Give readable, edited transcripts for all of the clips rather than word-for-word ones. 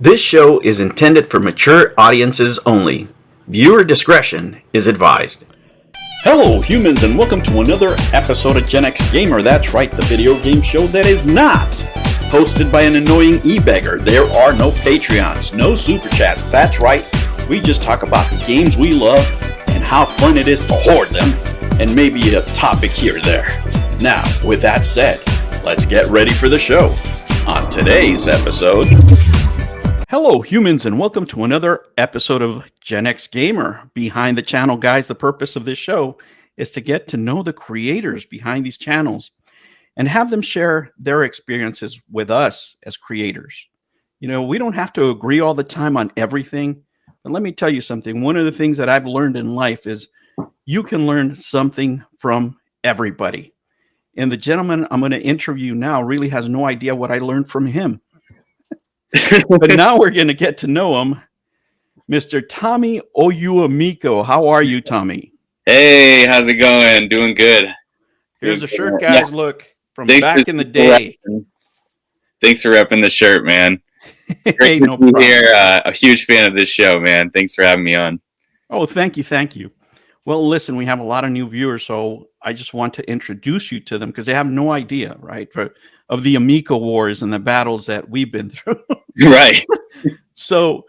This show is intended for mature audiences only. Viewer discretion is advised. Hello, humans, and welcome to another episode of Gen X Gamer. That's right, the video game show that is not hosted by an annoying e-beggar. There are no Patreons, no Super Chats. That's right, we just talk about the games we love and how fun it is to hoard them, and maybe a topic here or there. Now, with that said, let's get ready for the show. On today's episode... Hello, humans, and welcome to another episode of Gen X Gamer. Behind the channel, guys, the purpose of this show is to get to know the creators behind these channels and have them share their experiences with us as creators. You know, we don't have to agree all the time on everything, but let me tell you something. One of the things that I've learned in life is you can learn something from everybody. And the gentleman I'm going to interview now really has no idea what I learned from him. But now we're going to get to know him, Mr. Tommy Ouyamico. How are you, Tommy? Hey, how's it going? Doing good. Here's a shirt, guys. Yeah. Look, from back in the day. Thanks for repping the shirt, man. Great Hey, no to be problem. here. A huge fan of this show, man. Thanks for having me on. Oh, thank you. Thank you. Well, listen, we have a lot of new viewers, so I just want to introduce you to them because they have no idea, right, of the Amico wars and the battles that we've been through. Right. So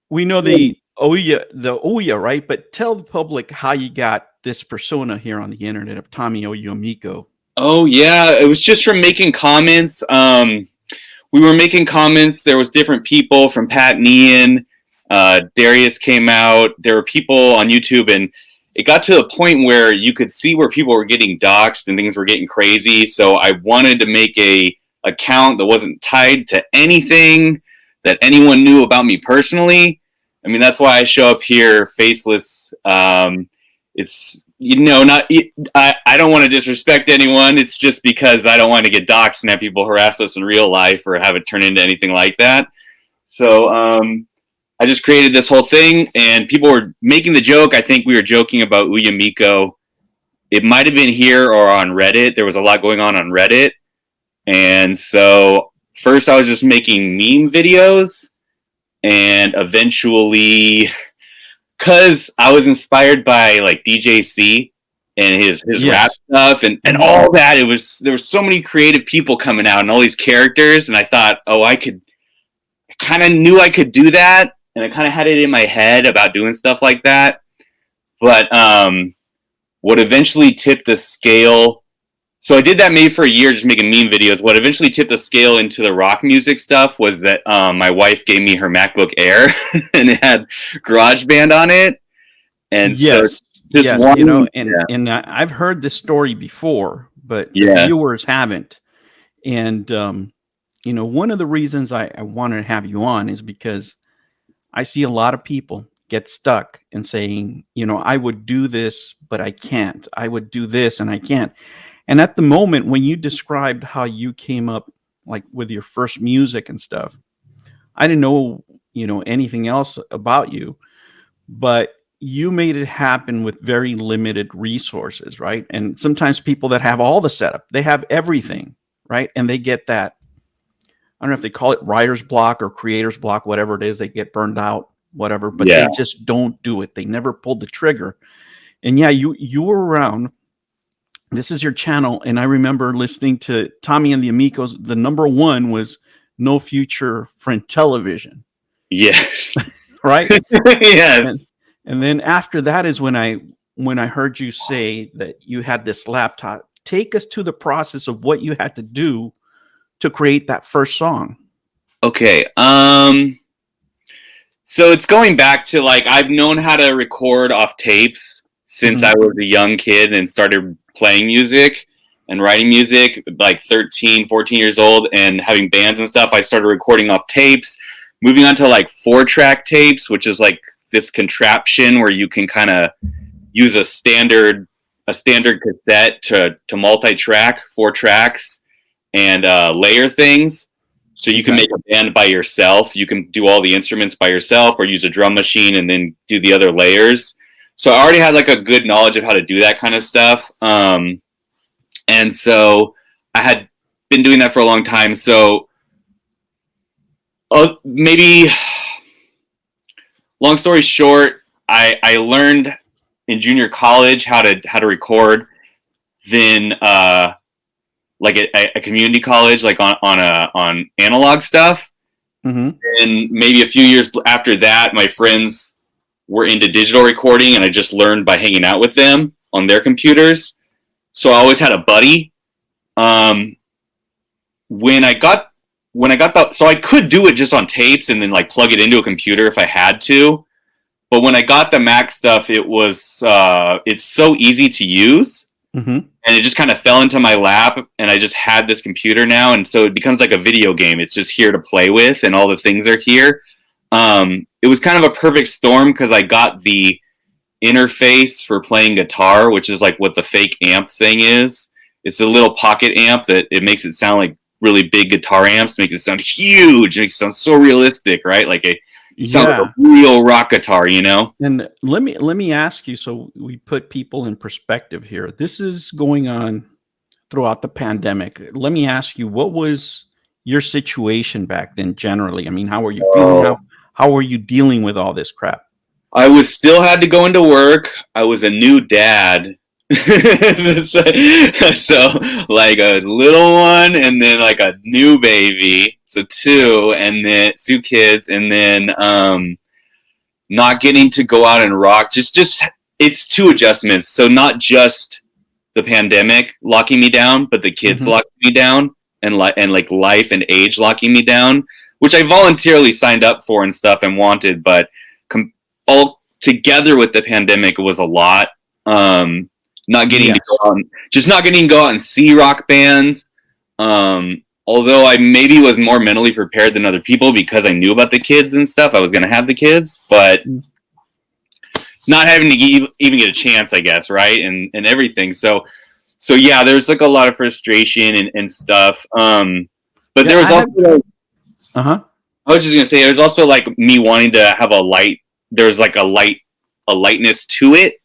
we know the Ouya, right? But tell the public how you got this persona here on the internet of Tommy Ouyamico. Oh, yeah. It was just from making comments. We were making comments. There was different people from Pat and Ian. Darius came out. There were people on YouTube, and it got to the point where you could see where people were getting doxxed and things were getting crazy. So I wanted to make a account that wasn't tied to anything that anyone knew about me personally. I mean, that's why I show up here faceless. It's, you know, I don't want to disrespect anyone. It's just because I don't want to get doxxed and have people harass us in real life or have it turn into anything like that. So, I just created this whole thing, and people were making the joke. I think we were joking about Ouyamico. It might have been here or on Reddit. There was a lot going on Reddit. And so first I was just making meme videos, and eventually, because I was inspired by like DJC and his Yes. rap stuff and all that, there were so many creative people coming out and all these characters, and I thought, oh, I kind of knew I could do that. And I kind of had it in my head about doing stuff like that. But what eventually tipped the scale... So I did that maybe for a year, just making meme videos. What eventually tipped the scale into the rock music stuff was that my wife gave me her MacBook Air, and it had GarageBand on it. And yes, so yes, one, you know, and I've heard this story before, but the viewers haven't. And, you know, one of the reasons I wanted to have you on is because I see a lot of people get stuck in saying, you know, I would do this, but I can't. I would do this and I can't. And at the moment when you described how you came up like with your first music and stuff, I didn't know, you know, anything else about you, but you made it happen with very limited resources, right? And sometimes people that have all the setup, they have everything, right? And they get that, I don't know if they call it writer's block or creator's block, whatever it is, they get burned out, whatever, but they just don't do it. They never pulled the trigger. And yeah, you were around. This is your channel. And I remember listening to Tommy and the Amigos. The number one was No Future Friend Television. Yes. Right? Yes. And then after that is when I heard you say that you had this laptop. Take us to the process of what you had to do to create that first song. Okay. So it's going back to, like, I've known how to record off tapes since I was a young kid and started playing music and writing music, like 13, 14 years old, and having bands and stuff. I started recording off tapes, moving on to like 4-track tapes, which is like this contraption where you can kind of use a standard cassette to multi-track 4 tracks and layer things. So you can make a band by yourself. You can do all the instruments by yourself or use a drum machine and then do the other layers. So I already had like a good knowledge of how to do that kind of stuff. And so I had been doing that for a long time. So maybe. Long story short, I learned in junior college how to record. Then like a community college, like on analog stuff. Mm-hmm. And maybe a few years after that, my friends were into digital recording, and I just learned by hanging out with them on their computers. So I always had a buddy. When I got so I could do it just on tapes and then like plug it into a computer if I had to. But when I got the Mac stuff, it was it's so easy to use, and it just kind of fell into my lap, and I just had this computer now, and so it becomes like a video game. It's just here to play with, and all the things are here. It was kind of a perfect storm because I got the interface for playing guitar, which is like what the fake amp thing is. It's a little pocket amp that it makes it sound like really big guitar amps, makes it sound huge, it makes it sound so realistic, right? Like you sound like a real rock guitar, you know? And let me ask you, so we put people in perspective here. This is going on throughout the pandemic. Let me ask you, what was your situation back then generally? I mean, how were you feeling? How were you dealing with all this crap? I was still had to go into work. I was a new dad. so like a little one and then like a new baby. So two, and then two kids, and then not getting to go out and rock. Just it's two adjustments. So not just the pandemic locking me down, but the kids locking me down, and like life and age locking me down, which I voluntarily signed up for and stuff and wanted, but all together with the pandemic, it was a lot. Not getting to go out not getting to go out and see rock bands. Although I maybe was more mentally prepared than other people because I knew about the kids and stuff. I was going to have the kids, but not having to even get a chance, I guess, right? And everything. So yeah, there's like a lot of frustration and stuff. But there was also I was just going to say there's also like me wanting to have a light. There's like a lightness to it.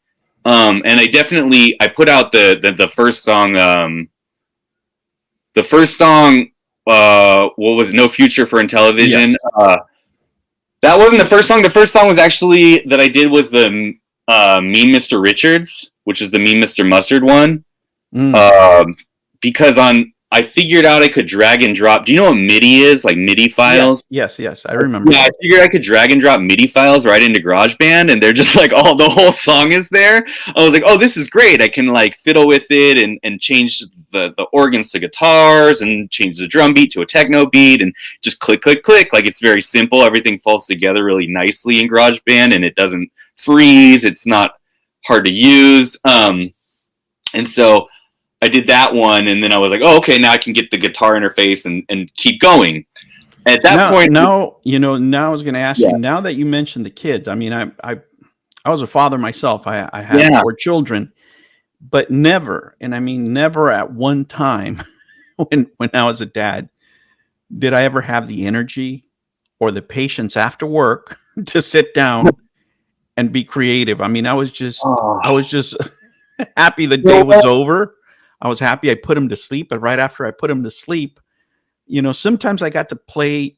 And I put out the first song. The first song, what was it? No Future for Intellivision. Yes. That wasn't the first song. The first song was actually that I did was the Mean Mr. Richards, which is the Mean Mr. Mustard one. Because I figured out I could drag and drop. Do you know what MIDI is? Like MIDI files? Yes, I remember. Yeah, I figured I could drag and drop MIDI files right into GarageBand, and they're just like the whole song is there. I was like, oh, this is great. I can like fiddle with it and change the organs to guitars and change the drum beat to a techno beat and just click, click, click. Like it's very simple. Everything falls together really nicely in GarageBand, and it doesn't freeze. It's not hard to use. And so I did that one, and then I was like, oh, okay, now I can get the guitar interface and keep going. At that point... Now I was going to ask you, now that you mentioned the kids, I mean, I was a father myself. I had 4 children, but never, and I mean never at one time when I was a dad, did I ever have the energy or the patience after work to sit down and be creative. I mean, I was just happy the day was over. I was happy I put him to sleep, but right after I put him to sleep, sometimes I got to play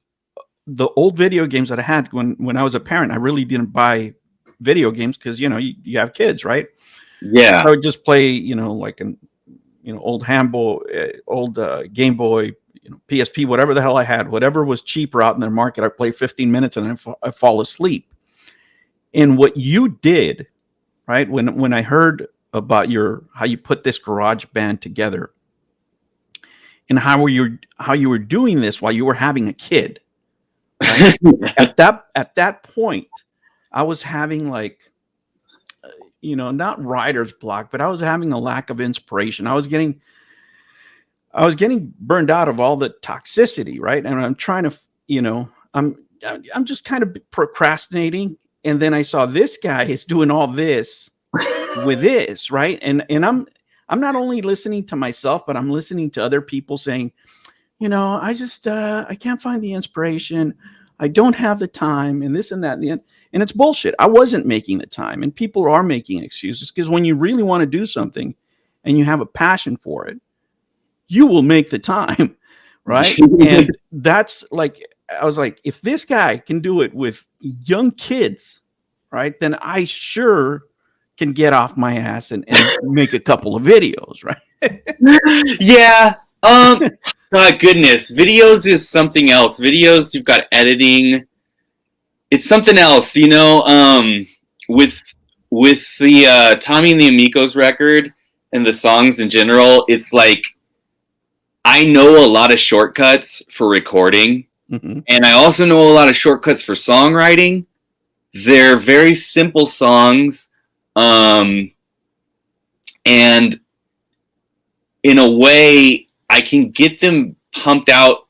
the old video games that I had when I was a parent. I really didn't buy video games because, you have kids, right? Yeah. I would just play, like an, old old Game Boy, PSP, whatever the hell I had, whatever was cheaper out in the market. I play 15 minutes and I fall asleep. And what you did, right? When I heard about how you put this garage band together and how you were doing this while you were having a kid, right? at that point, I was having not writer's block, but I was having a lack of inspiration. I was getting burned out of all the toxicity, right? And I'm trying to, I'm just kind of procrastinating. And then I saw this guy is doing all this with this, right? And I'm not only listening to myself, but I'm listening to other people saying, I just I can't find the inspiration. I don't have the time, and this and that, and it's bullshit. I wasn't making the time, and people are making excuses because when you really want to do something and you have a passion for it, you will make the time, right? And that's like I was like, if this guy can do it with young kids, right, then I sure can get off my ass and make a couple of videos, right? Yeah. Goodness, videos is something else. Videos, you've got editing. It's something else, you know. With the Tommy and the Amigos record and the songs in general, it's like I know a lot of shortcuts for recording, and I also know a lot of shortcuts for songwriting. They're very simple songs, and in a way, I can get them pumped out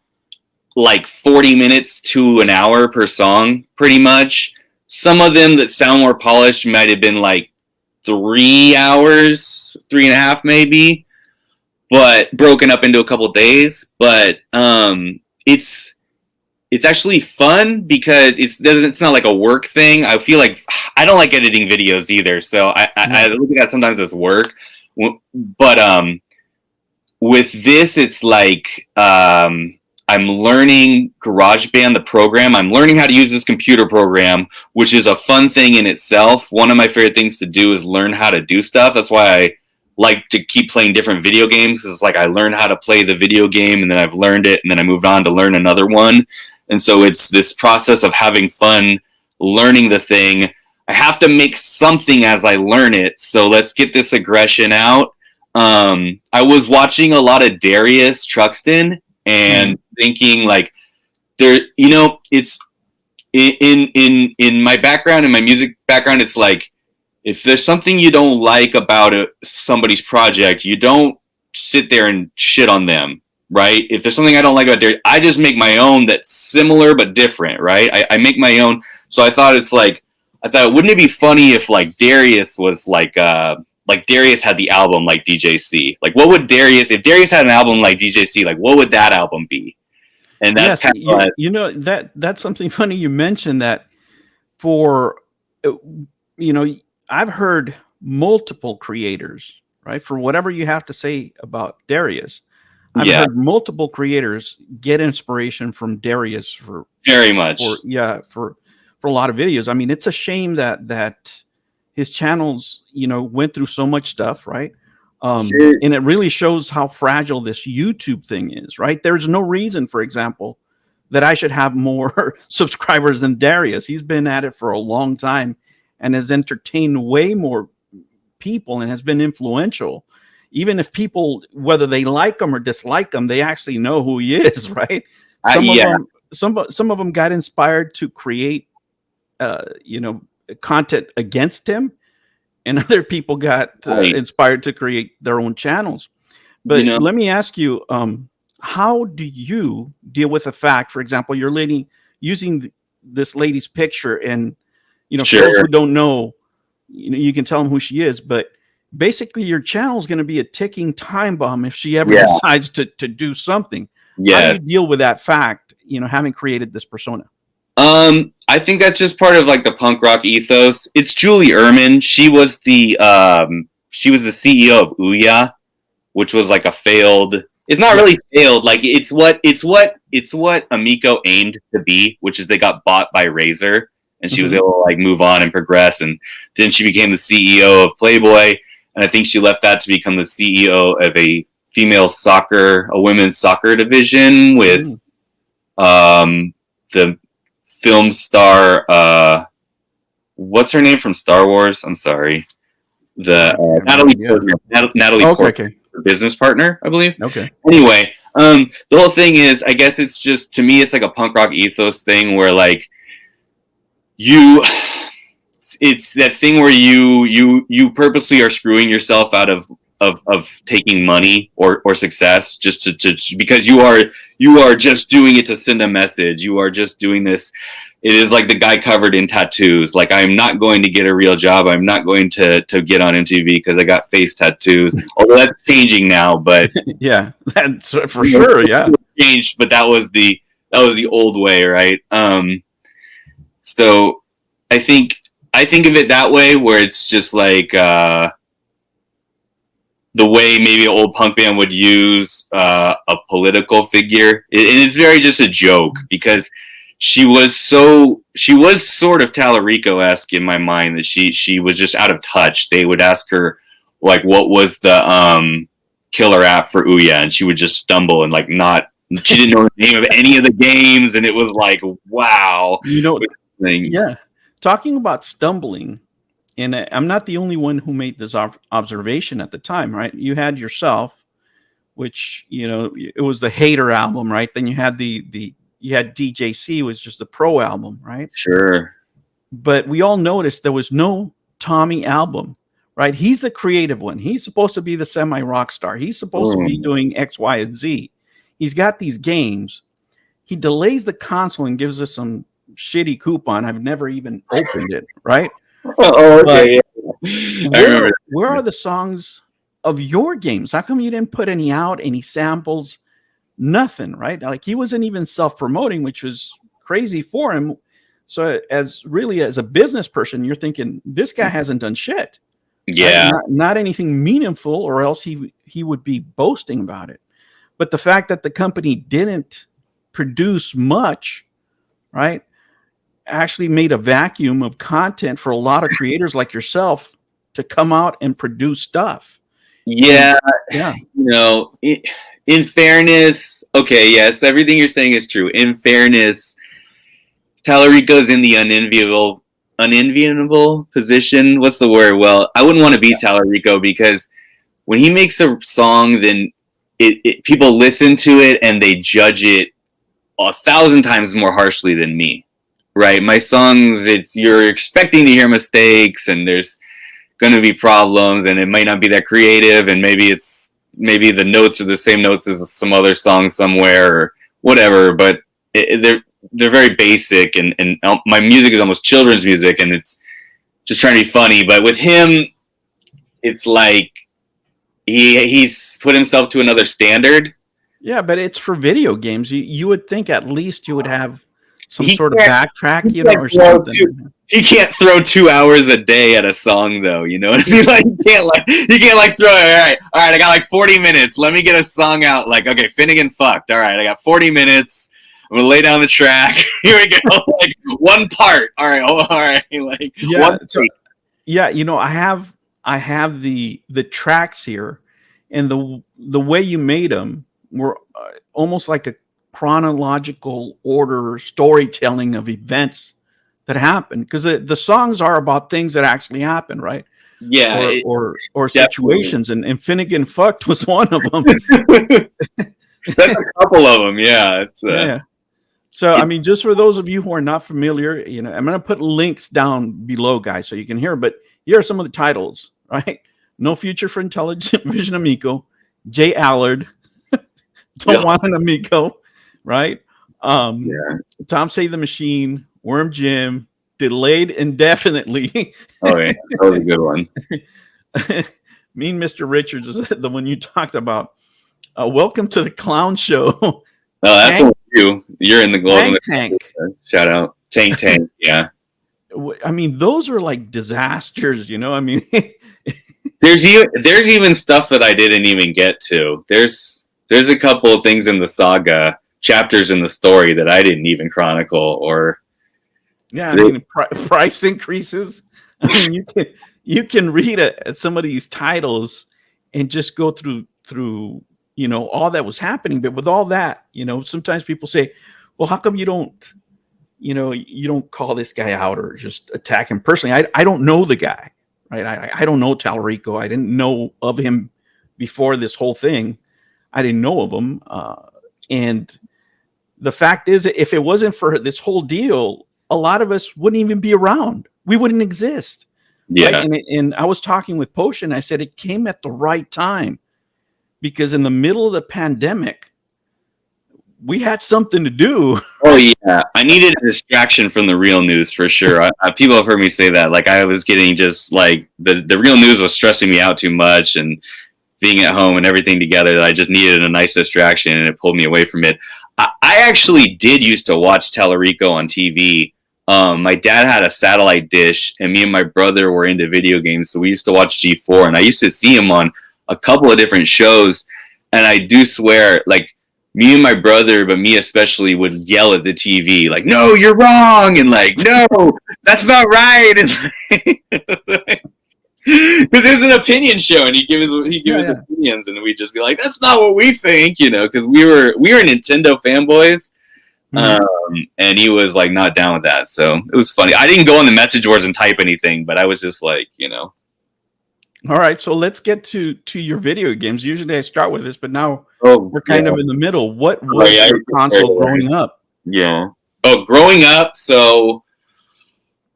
like 40 minutes to an hour per song, pretty much. Some of them that sound more polished might have been like 3 hours, 3.5 maybe, but broken up into a couple days. But it's actually fun because it's not like a work thing. I feel like I don't like editing videos either, so I look at that sometimes as work. But with this, it's like I'm learning GarageBand, the program. I'm learning how to use this computer program, which is a fun thing in itself. One of my favorite things to do is learn how to do stuff. That's why I like to keep playing different video games. It's like I learned how to play the video game, and then I've learned it, and then I moved on to learn another one. And so it's this process of having fun, learning the thing. I have to make something as I learn it. So let's get this aggression out. I was watching a lot of Darius Truxton and thinking like there, you know, it's in my background, in my music background, it's like, if there's something you don't like about somebody's project, you don't sit there and shit on them, right? If there's something I don't like about Darius, I just make my own that's similar but different, right? I make my own. So I thought, wouldn't it be funny if like Darius was like Darius had the album like DJC? Like, what would if Darius had an album like DJC, like what would that album be? And that's you know, that's something funny you mentioned that. For you know, I've heard multiple creators, right? For whatever you have to say about Darius, I've heard multiple creators get inspiration from Darius for very much. For a lot of videos. I mean, it's a shame that his channels, you know, went through so much stuff, right? And it really shows how fragile this YouTube thing is, right? There's no reason, for example, that I should have more subscribers than Darius. He's been at it for a long time and has entertained way more people and has been influential. Even if people, whether they like him or dislike him, they actually know who he is, right? Some of them got inspired to create, you know, content against him, and other people got inspired to create their own channels. But let me ask you, how do you deal with the fact, for example, you're using this lady's picture, and you know, for those who don't know, you know, you can tell them who she is, but basically your channel is going to be a ticking time bomb if she ever decides to do something. How do you deal with that fact, you know, having created this persona? I think that's just part of like the punk rock ethos. It's Julie Ehrman. She was the CEO of Ouya, which was like a failed. It's not really failed. Like it's what Ouyamico aimed to be, which is they got bought by Razer, and she was able to like move on and progress. And then she became the CEO of Playboy, and I think she left that to become the CEO of a women's soccer division with the film star, what's her name from Star Wars? I'm sorry. Natalie Portman, her business partner, I believe. Okay. Anyway, the whole thing is, I guess it's just, to me, it's like a punk rock ethos thing where like it's that thing where you purposely are screwing yourself out of taking money or success just to because you are just doing it to send a message. You are just doing this. It is like the guy covered in tattoos. Like, I'm not going to get a real job. I'm not going to get on MTV because I got face tattoos. Although that's changing now, but yeah, that's for sure. Yeah, changed, but that was the old way, right? So I think of it that way, where it's just like the way maybe an old punk band would use a political figure, and it's very just a joke because she was sort of Tallarico-esque in my mind, that she was just out of touch. They would ask her like what was the killer app for Ouya, and she would just stumble and like not. She didn't know the name of any of the games, and it was like, wow. Yeah. Talking about stumbling, and I'm not the only one who made this observation at the time, right? You had yourself, which, you know, it was the Hater album, right? Then you had you had DJC, was just the Pro album, right? Sure. But we all noticed there was no Tommy album, right? He's the creative one. He's supposed to be the semi-rock star. He's supposed to be doing X, Y, and Z. He's got these games. He delays the console and gives us some shitty coupon. I've never even opened it, right? Oh, okay. Yeah. Where are the songs of your games? How come you didn't put any out, any samples? Nothing, right? Like, he wasn't even self-promoting, which was crazy for him. So as a business person, you're thinking, this guy hasn't done shit. Yeah. Right? Not anything meaningful, or else he would be boasting about it. But the fact that the company didn't produce much, right, actually made a vacuum of content for a lot of creators like yourself to come out and produce stuff. Yeah. Yeah. You know, in fairness, okay, yes, everything you're saying is true. In fairness, Tallarico's in the unenviable position. What's the word? Well, I wouldn't want to be Tallarico, because when he makes a song, then people listen to it and they judge it 1,000 times more harshly than me, right? My songs, you're expecting to hear mistakes, and there's going to be problems, and it might not be that creative, and maybe the notes are the same notes as some other song somewhere or whatever, but they're very basic, and my music is almost children's music, and it's just trying to be funny. But with him, it's like he's put himself to another standard. Yeah, but it's for video games. You would think at least you would have some sort of backtrack, you know, or something. He can't throw 2 hours a day at a song, though. You know what I mean? Like, you can't throw it. All right, I got like 40 minutes. Let me get a song out. Like, okay, Finnegan fucked. All right, I got 40 minutes. I'm gonna lay down the track. Here we go. Like, one part. All right. Oh, all right. Like, yeah. Yeah. You know, I have the tracks here, and the way you made them were almost like a chronological order storytelling of events that happened, because the songs are about things that actually happened, right? Yeah. Or situations, and Finnegan fucked was one of them. That's a couple of them. Yeah. Yeah. So, I mean, just for those of you who are not familiar, you know, I'm going to put links down below, guys, so you can hear. But here are some of the titles, right? No Future for Intelligent Vision Amico, Jay Allard, Don't Want an Amico, right? Tom Save the Machine, Worm Jim, Delayed Indefinitely. Oh, yeah. That was a good one. Mean Mr. Richards is the one you talked about. Welcome to the Clown Show. Oh, that's what you're in the Golden Tank. Shout out. Tank. Yeah. I mean, those are like disasters, you know? I mean, there's even stuff that I didn't even get to. There's a couple of things in the saga, chapters in the story, that I didn't even chronicle. Or yeah, I mean, price increases. I mean, you can read at some of these titles and just go through you know, all that was happening. But with all that, you know, sometimes people say, well, how come you don't call this guy out or just attack him personally? I don't know the guy, right? I don't know Tallarico. I didn't know of him before this whole thing. I didn't know of him. And the fact is, if it wasn't for this whole deal, a lot of us wouldn't even be around. We wouldn't exist. Yeah. Right? And I was talking with Potion. I said it came at the right time, because in the middle of the pandemic, we had something to do. Oh, yeah. I needed a distraction from the real news, for sure. People have heard me say that. Like, I was getting just like the real news was stressing me out too much, and being at home and everything together, that I just needed a nice distraction, and it pulled me away from it. I actually did used to watch Tallarico on TV. My dad had a satellite dish, and me and my brother were into video games, so we used to watch G4, and I used to see him on a couple of different shows, and I do swear, like, me and my brother, but me especially, would yell at the TV, like, "No, you're wrong," and like, "No, that's not right," and because it was an opinion show, and he give his opinions, and we'd just be like, "That's not what we think," because we were Nintendo fanboys, and he was like not down with that, so it was funny. I didn't go on the message boards and type anything, but I was just like, All right, so let's get to your video games. Usually I start with this, but now we're kind of in the middle. What was your console growing up? Yeah. Oh, growing up, so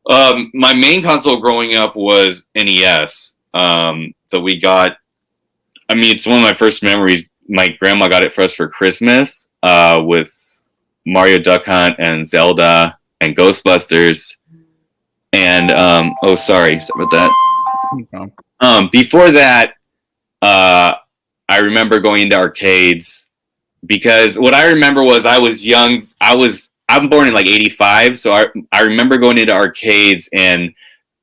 my main console growing up was NES. That we got. I mean, it's one of my first memories. My grandma got it for us for Christmas, with Mario Duck Hunt and Zelda and Ghostbusters. And sorry about that. Okay. Before that, I remember going into arcades, because what I remember was I was young. I'm born in like 85, so I remember going into arcades, and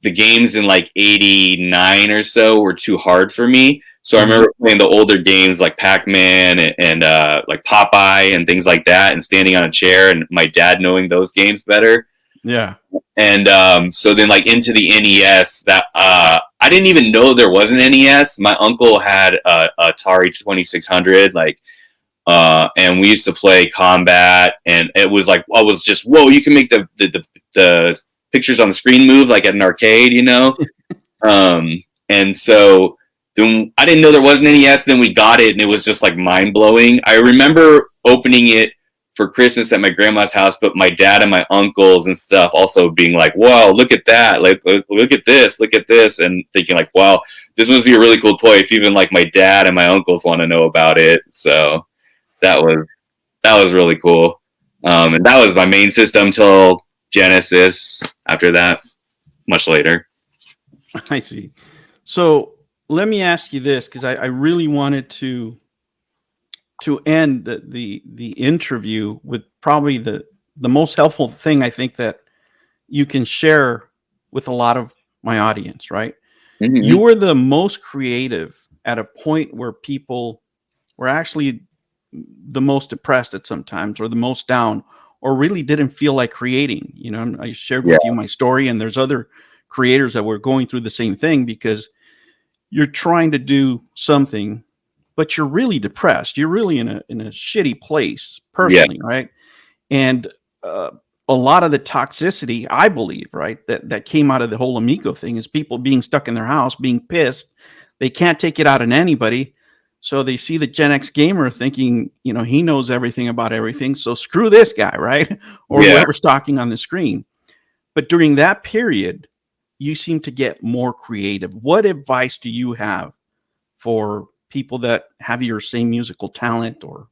the games in like 89 or so were too hard for me. So I remember playing the older games like Pac-Man and like Popeye and things like that, and standing on a chair, and my dad knowing those games better. Yeah. And so then, like, into the NES, that I didn't even know there was an NES. My uncle had a Atari 2600, like, and we used to play Combat, and it was like, I was just, whoa, you can make the pictures on the screen move like at an arcade, and so then I didn't know there was an NES. Then we got it, and it was just like mind blowing. I remember opening it for Christmas at my grandma's house, but my dad and my uncles and stuff also being like, "Wow, look at that! Like, look at this!" And thinking like, "Wow, this must be a really cool toy if even like my dad and my uncles want to know about it." So that was really cool, and that was my main system till Genesis. After that, much later. I see. So let me ask you this, because I really wanted to end the interview with probably the most helpful thing I think that you can share with a lot of my audience, right? Mm-hmm. You were the most creative at a point where people were actually the most depressed at sometimes, or the most down, or really didn't feel like creating. I shared with you my story, and there's other creators that were going through the same thing, because you're trying to do something, but you're really depressed. You're really in a shitty place personally, right? And a lot of the toxicity, I believe, right, that came out of the whole Amico thing is people being stuck in their house, being pissed. They can't take it out on anybody. So they see the Gen X gamer thinking, he knows everything about everything. So screw this guy, right? Or whoever's talking on the screen. But during that period, you seem to get more creative. What advice do you have for people that have your same musical talent, or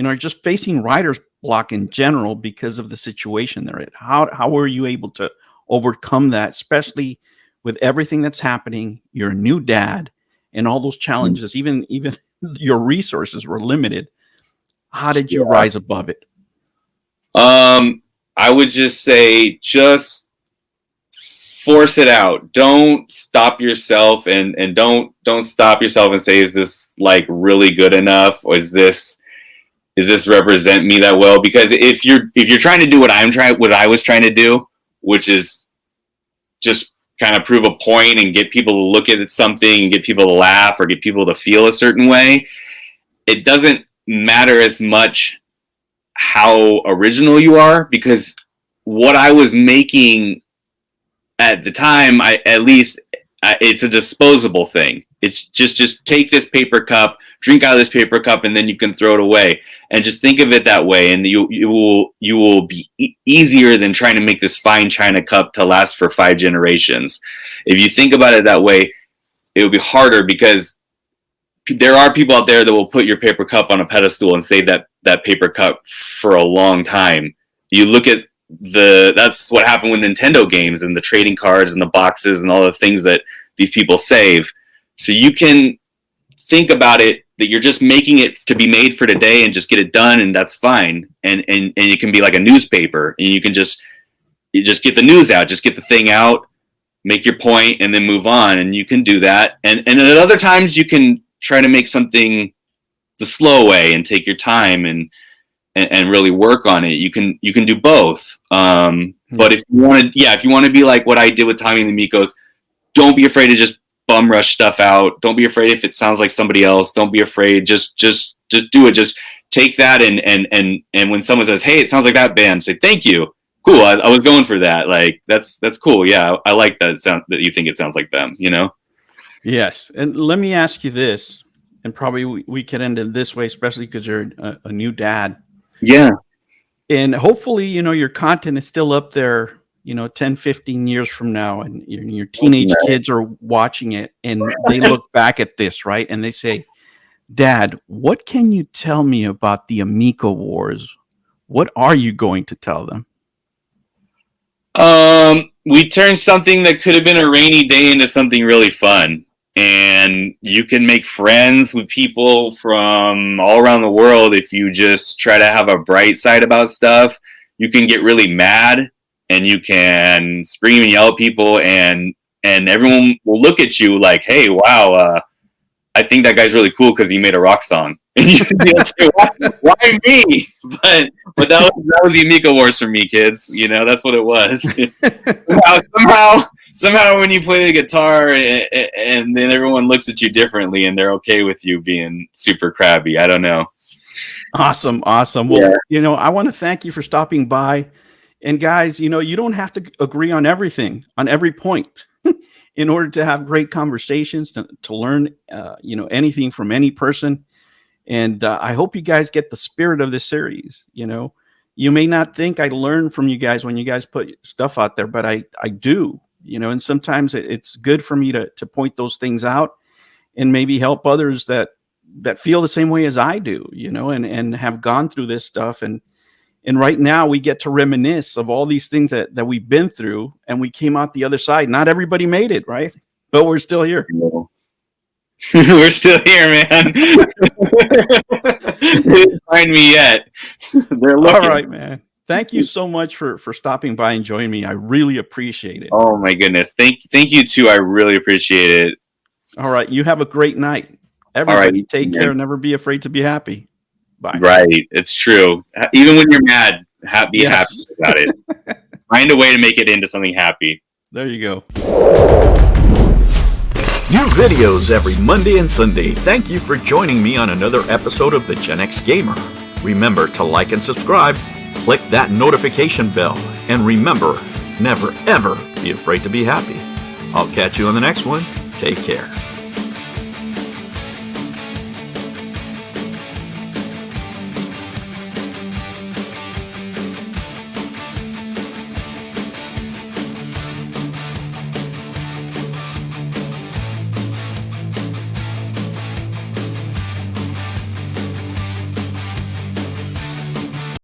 are just facing writer's block in general because of the situation they're in? How were you able to overcome that, especially with everything that's happening? You're a new dad, and all those challenges, even your resources were limited. How did you rise above it? I would just say, just force it out. Don't stop yourself, and don't stop yourself and say, is this like really good enough, or is this represent me that well? Because if you're trying to do what I was trying to do, which is just kind of prove a point and get people to look at something and get people to laugh or get people to feel a certain way, it doesn't matter as much how original you are, because what I was making at the time, it's a disposable thing. It's just take this paper cup, drink out of this paper cup, and then you can throw it away. And just think of it that way, and you will be easier than trying to make this fine china cup to last for 5 generations. If you think about it that way, it will be harder, because there are people out there that will put your paper cup on a pedestal and save that paper cup for a long time. You look at that's what happened with Nintendo games and the trading cards and the boxes and all the things that these people save. So you can think about it that you're just making it to be made for today and just get it done, and that's fine. And it can be like a newspaper, and you just get the news out, just get the thing out, make your point, and then move on. And you can do that. And at other times you can try to make something the slow way and take your time and really work on it. You can do both. But if you want to be like what I did with Tommy and the Mikos, don't be afraid to just bum rush stuff out. Don't be afraid if it sounds like somebody else. Don't be afraid. Just do it. Just take that and when someone says, "Hey, it sounds like that band," say, "Thank you. Cool. I was going for that." Like that's cool. Yeah, I like that sound that you think it sounds like them. You know. Yes, and let me ask you this, and probably we can end it this way, especially because you're a new dad. Yeah. And hopefully, your content is still up there, 10, 15 years from now, and your teenage kids are watching it, and they look back at this, right? And they say, "Dad, what can you tell me about the Amico Wars? What are you going to tell them?" We turned something that could have been a rainy day into something really fun. And you can make friends with people from all around the world if you just try to have a bright side about stuff. You can get really mad and you can scream and yell at people, and everyone will look at you like, "Hey, wow, I think that guy's really cool because he made a rock song." And you can be like, "Why me?" But that was the Amico Wars for me, kids. That's what it was. Somehow when you play the guitar and then everyone looks at you differently and they're okay with you being super crabby. I don't know. Awesome. Well, I want to thank you for stopping by. And guys, you don't have to agree on everything, on every point, in order to have great conversations, to learn, anything from any person. And I hope you guys get the spirit of this series. You may not think I learn from you guys when you guys put stuff out there, but I do. And sometimes it's good for me to point those things out and maybe help others that feel the same way as I do, and have gone through this stuff. And right now we get to reminisce of all these things that we've been through, and we came out the other side. Not everybody made it, right? But we're still here. We're still here, man. They didn't find me yet. They're looking. All right, man. Thank you so much for stopping by and joining me. I really appreciate it. Oh my goodness. Thank you too. I really appreciate it. All right. You have a great night. Everybody take care. Never be afraid to be happy. Bye. Right. It's true. Even when you're mad, be happy about it. Find a way to make it into something happy. There you go. New videos every Monday and Sunday. Thank you for joining me on another episode of the Gen X Gamer. Remember to like and subscribe. Click that notification bell, and remember, never ever be afraid to be happy. I'll catch you on the next one. Take care.